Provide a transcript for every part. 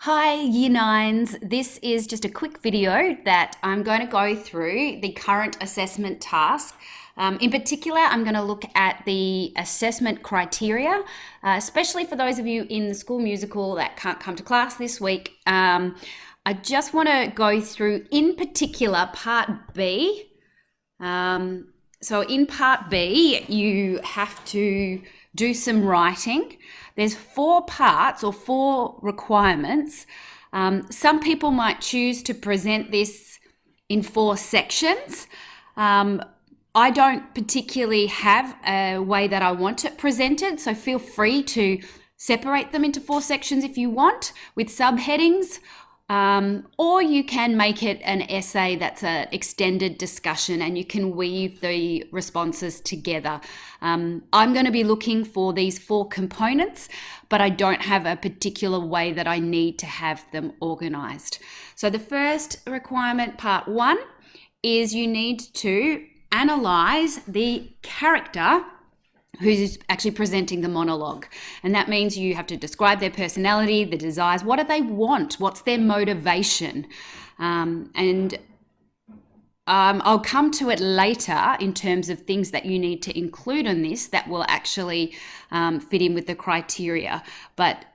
Hi, Year Nines. This is just a quick video that I'm going to go through the current assessment task. In particular, I'm going to look at the assessment criteria, especially for those of you in the school musical that can't come to class this week. I just want to go through, in particular, Part B. So in Part B, you have to do some writing. There's 4 parts or 4 requirements. Some people might choose to present this in 4 sections. I don't particularly have a way that I want it presented, so feel free to separate them into 4 sections if you want with subheadings. Or you can make it an essay that's an extended discussion and you can weave the responses together. I'm going to be looking for these 4 components, but I don't have a particular way that I need to have them organised. So the first requirement, part 1, is you need to analyse the character who's actually presenting the monologue. And that means you have to describe their personality, their desires, what do they want, what's their motivation. I'll come to it later in terms of things that you need to include in this that will actually fit in with the criteria. But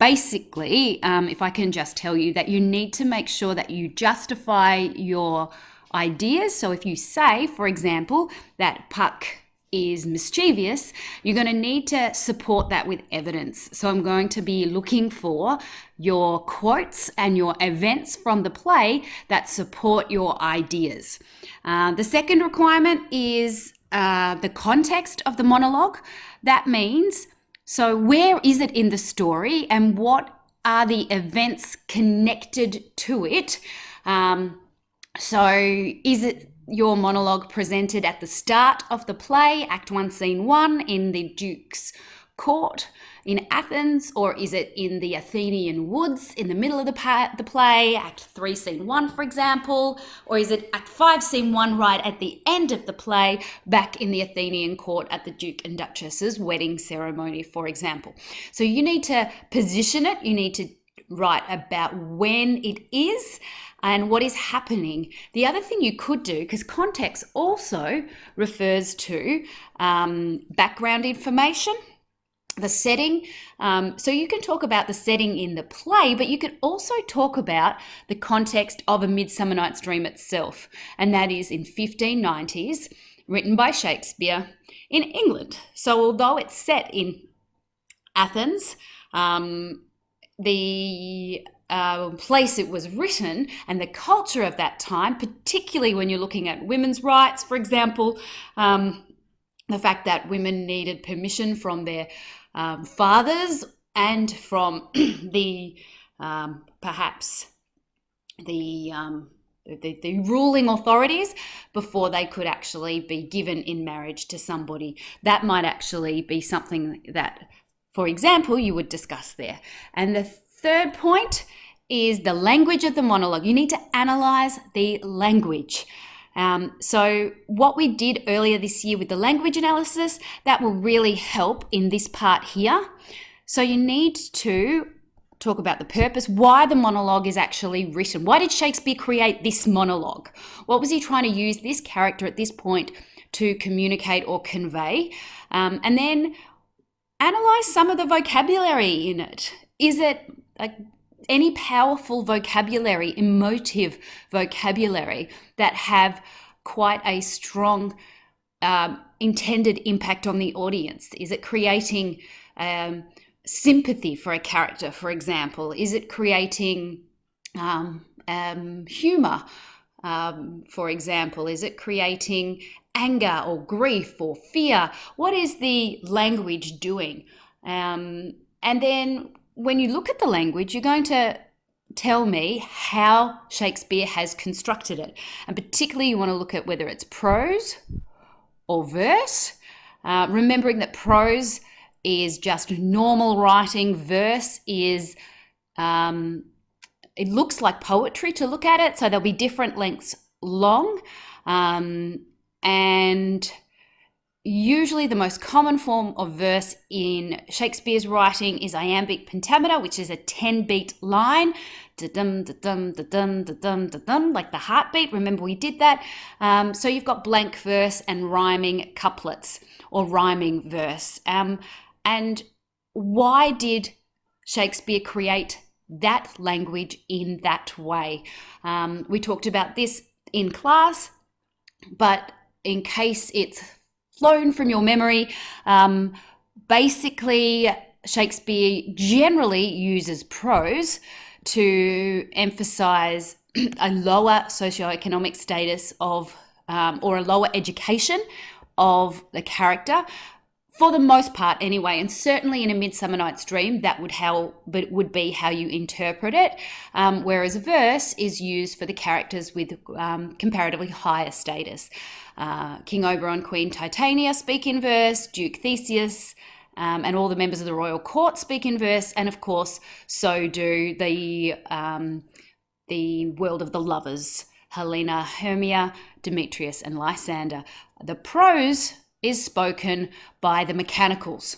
basically, if I can just tell you that you need to make sure that you justify your ideas. So if you say, for example, that Puck is mischievous, you're going to need to support that with evidence. So I'm going to be looking for your quotes and your events from the play that support your ideas. The second requirement is the context of the monologue. That means, so where is it in the story and what are the events connected to it? So is it your monologue presented at the start of the play, Act 1, Scene 1, in the Duke's court in Athens, or is it in the Athenian woods in the middle of the play, Act 3, Scene 1, for example, or is it Act 5, Scene 1, right at the end of the play, back in the Athenian court at the Duke and Duchess's wedding ceremony, for example. So you need to position it, you need to write about when it is and what is happening. The other thing you could do, because context also refers to background information, the setting. So you can talk about the setting in the play, but you could also talk about the context of A Midsummer Night's Dream itself. And that is in 1590s, written by Shakespeare in England. So although it's set in Athens, the place it was written and the culture of that time, particularly when you're looking at women's rights, for example, the fact that women needed permission from their fathers and from the perhaps the ruling authorities before they could actually be given in marriage to somebody. That might actually be something that, for example, you would discuss there. And the third point is the language of the monologue. You need to analyse the language. So what we did earlier this year with the language analysis, that will really help in this part here. So you need to talk about the purpose, why the monologue is actually written. Why did Shakespeare create this monologue? What was he trying to use this character at this point to communicate or convey? And then analyse some of the vocabulary in it. Is it like any powerful vocabulary, emotive vocabulary that have quite a strong intended impact on the audience? Is it creating sympathy for a character, for example? Is it creating humour, for example? Is it creating anger or grief or fear? What is the language doing? And then when you look at the language, you're going to tell me how Shakespeare has constructed it. And particularly you want to look at whether it's prose or verse, remembering that prose is just normal writing. Verse is, it looks like poetry to look at it, so there'll be different lengths long. And Usually the most common form of verse in Shakespeare's writing is iambic pentameter, which is a 10-beat line, da-dum, da-dum, da-dum, da-dum, da-dum, like the heartbeat. Remember we did that. So you've got blank verse and rhyming couplets or rhyming verse. And why did Shakespeare create that language in that way? We talked about this in class, but in case it's flown from your memory, basically Shakespeare generally uses prose to emphasize a lower socioeconomic status of or a lower education of the character, for the most part anyway, and certainly in A Midsummer Night's Dream that would be how you interpret it, whereas verse is used for the characters with comparatively higher status. King Oberon, Queen Titania speak in verse, Duke Theseus, and all the members of the royal court speak in verse, and of course so do the world of the lovers, Helena, Hermia, Demetrius and Lysander. The prose is spoken by the mechanicals.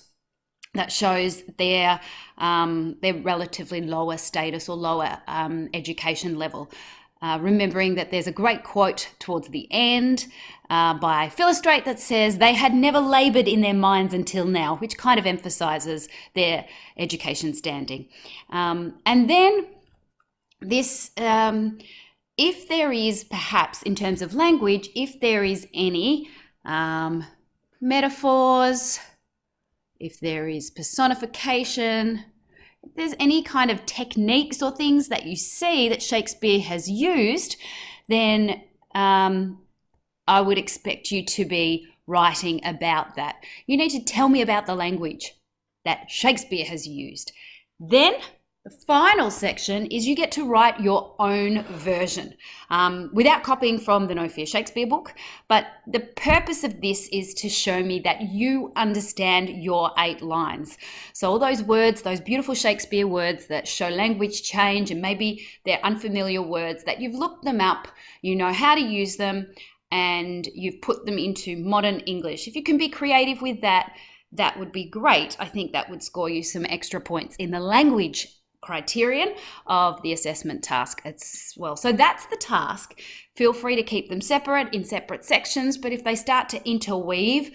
That shows their relatively lower status or lower education level. Remembering that there's a great quote towards the end by Philostrate that says, "They had never laboured in their minds until now," which kind of emphasises their education standing. And then this, if there is perhaps in terms of language, if there is any metaphors, if there is personification, if there's any kind of techniques or things that you see that Shakespeare has used, then I would expect you to be writing about that. You need to tell me about the language that Shakespeare has used. Then the final section is you get to write your own version without copying from the No Fear Shakespeare book. But the purpose of this is to show me that you understand your 8 lines. So all those words, those beautiful Shakespeare words that show language change, and maybe they're unfamiliar words, that you've looked them up, you know how to use them, and you've put them into modern English. If you can be creative with that, that would be great. I think that would score you some extra points in the language criterion of the assessment task as well. So that's the task. Feel free to keep them separate in separate sections, but if they start to interweave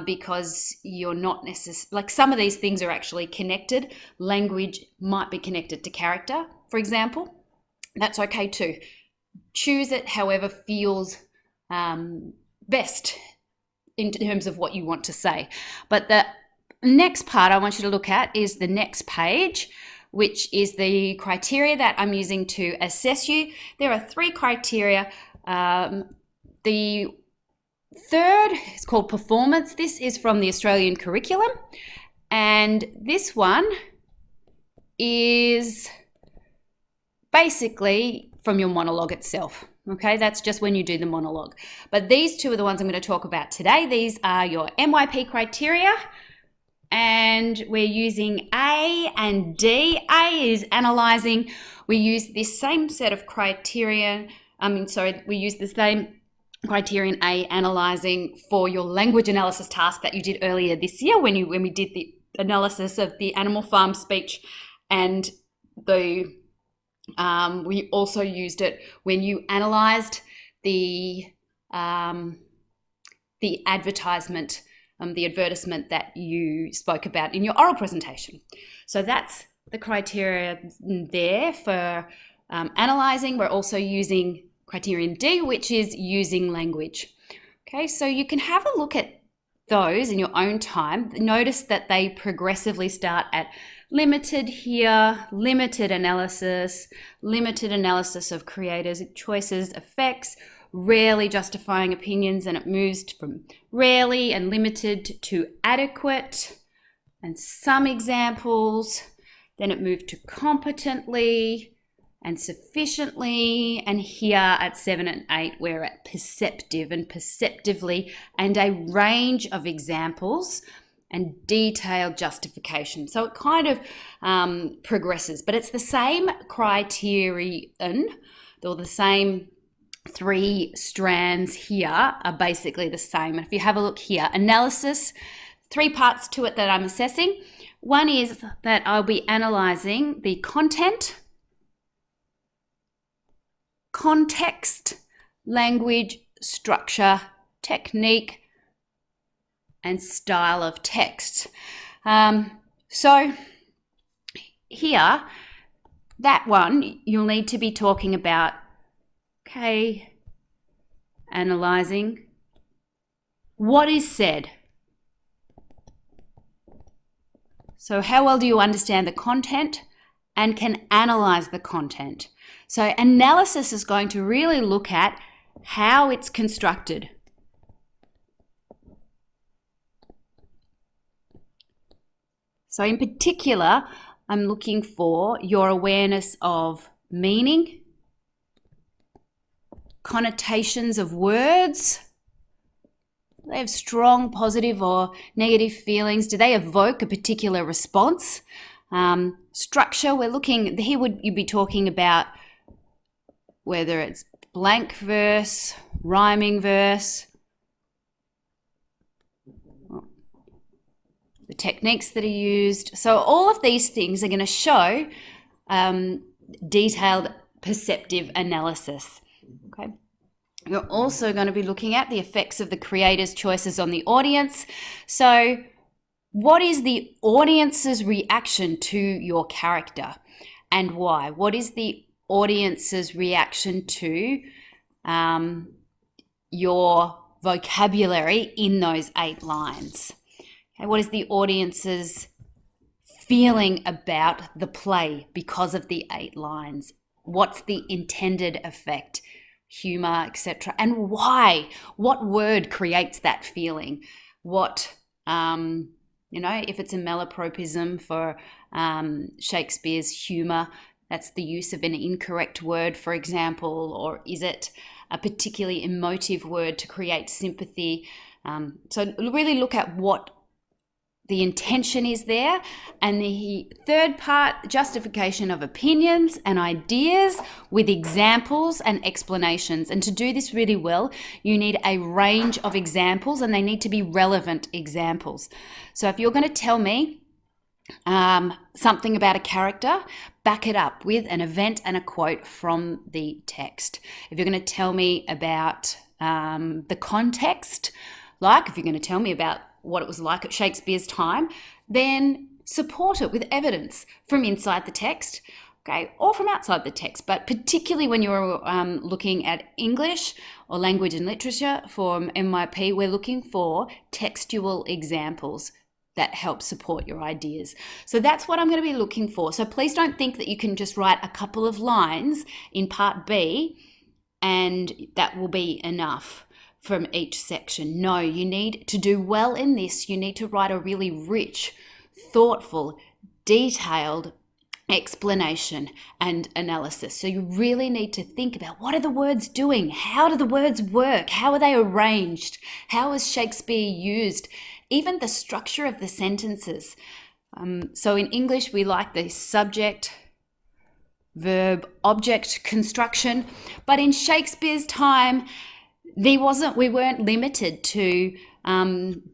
because you're not necessarily, like some of these things are actually connected, language might be connected to character, for example, that's okay too. Choose it however feels best in terms of what you want to say. But the next part I want you to look at is the next page, which is the criteria that I'm using to assess you. There are 3 criteria. The third is called performance. This is from the Australian curriculum. And this one is basically from your monologue itself. Okay, that's just when you do the monologue. But these 2 are the ones I'm going to talk about today. These are your MYP criteria. And we're using A and D. A is analysing. We use this same set of criteria. We use the same criterion A, analysing, for your language analysis task that you did earlier this year when we did the analysis of the Animal Farm speech, and we also used it when you analysed the advertisement, the advertisement that you spoke about in your oral presentation. So that's the criteria there for analysing. We're also using criterion D, which is using language. Okay, so you can have a look at those in your own time. Notice that they progressively start at limited here, limited analysis of creators' choices, effects, rarely justifying opinions, and it moves from rarely and limited to adequate and some examples. Then it moved to competently and sufficiently, and here at 7 and 8 we're at perceptive and perceptively, and a range of examples and detailed justification. So it kind of progresses, but it's the same criterion or the same three strands here are basically the same. And if you have a look here, analysis, three parts to it that I'm assessing. One is that I'll be analysing the content, context, language, structure, technique, and style of text. So here, that one, you'll need to be talking about, okay, analysing what is said. So how well do you understand the content and can analyse the content? So analysis is going to really look at how it's constructed. So in particular, I'm looking for your awareness of meaning, connotations of words. Do they have strong positive or negative feelings? Do they evoke a particular response? Structure, we're looking, here would you be talking about whether it's blank verse, rhyming verse, the techniques that are used. So all of these things are going to show detailed perceptive analysis. Okay. You're also going to be looking at the effects of the creator's choices on the audience. So what is the audience's reaction to your character and why? What is the audience's reaction to your vocabulary in those 8 lines? Okay, what is the audience's feeling about the play because of the 8 lines? What's the intended effect? Humor, etc. And why? What word creates that feeling? What, if it's a malapropism for Shakespeare's humor, that's the use of an incorrect word, for example, or is it a particularly emotive word to create sympathy? So really look at what the intention is there. And the third part, justification of opinions and ideas with examples and explanations. And to do this really well, you need a range of examples and they need to be relevant examples. So if you're going to tell me something about a character, back it up with an event and a quote from the text. If you're going to tell me about the context, like if you're going to tell me about what it was like at Shakespeare's time, then support it with evidence from inside the text, okay, or from outside the text. But particularly when you're looking at English or language and literature for MYP, we're looking for textual examples that help support your ideas. So that's what I'm going to be looking for. So please don't think that you can just write a couple of lines in part B and that will be enough from each section. No, you need to do well in this. You need to write a really rich, thoughtful, detailed explanation and analysis. So you really need to think about what are the words doing? How do the words work? How are they arranged? How is Shakespeare used? Even the structure of the sentences. So in English, we like the subject, verb, object construction. But in Shakespeare's time, we weren't limited to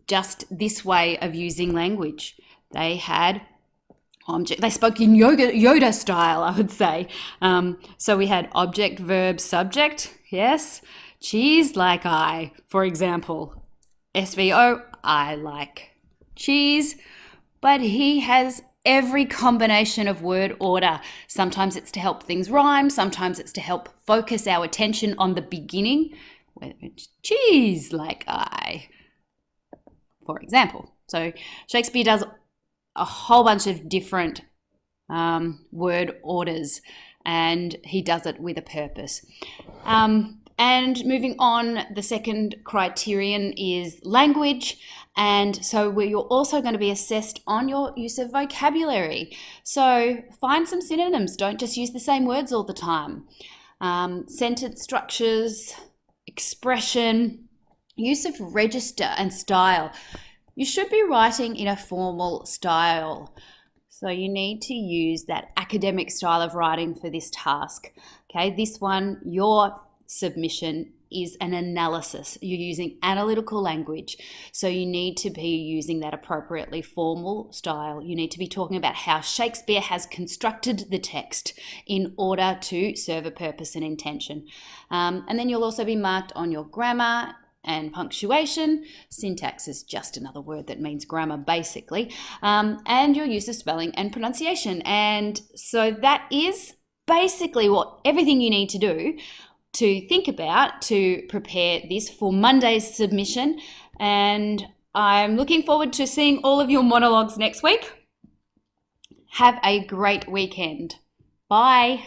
just this way of using language. They had they spoke in Yoda style, I would say. So we had object, verb, subject, yes. Cheese like I, for example. SVO, I like cheese. But he has every combination of word order. Sometimes it's to help things rhyme. Sometimes it's to help focus our attention on the beginning. Cheese like I, for example. So Shakespeare does a whole bunch of different word orders and he does it with a purpose. And moving on, the second criterion is language. And so you're also going to be assessed on your use of vocabulary. So find some synonyms. Don't just use the same words all the time. Sentence structures, expression, use of register and style. You should be writing in a formal style. So you need to use that academic style of writing for this task. Okay, this one, your submission is an analysis. You're using analytical language. So you need to be using that appropriately formal style. You need to be talking about how Shakespeare has constructed the text in order to serve a purpose and intention. And then you'll also be marked on your grammar and punctuation. Syntax is just another word that means grammar, basically. And your use of spelling and pronunciation. And so that is basically everything you need to do to think about to prepare this for Monday's submission. And I'm looking forward to seeing all of your monologues next week. Have a great weekend. Bye.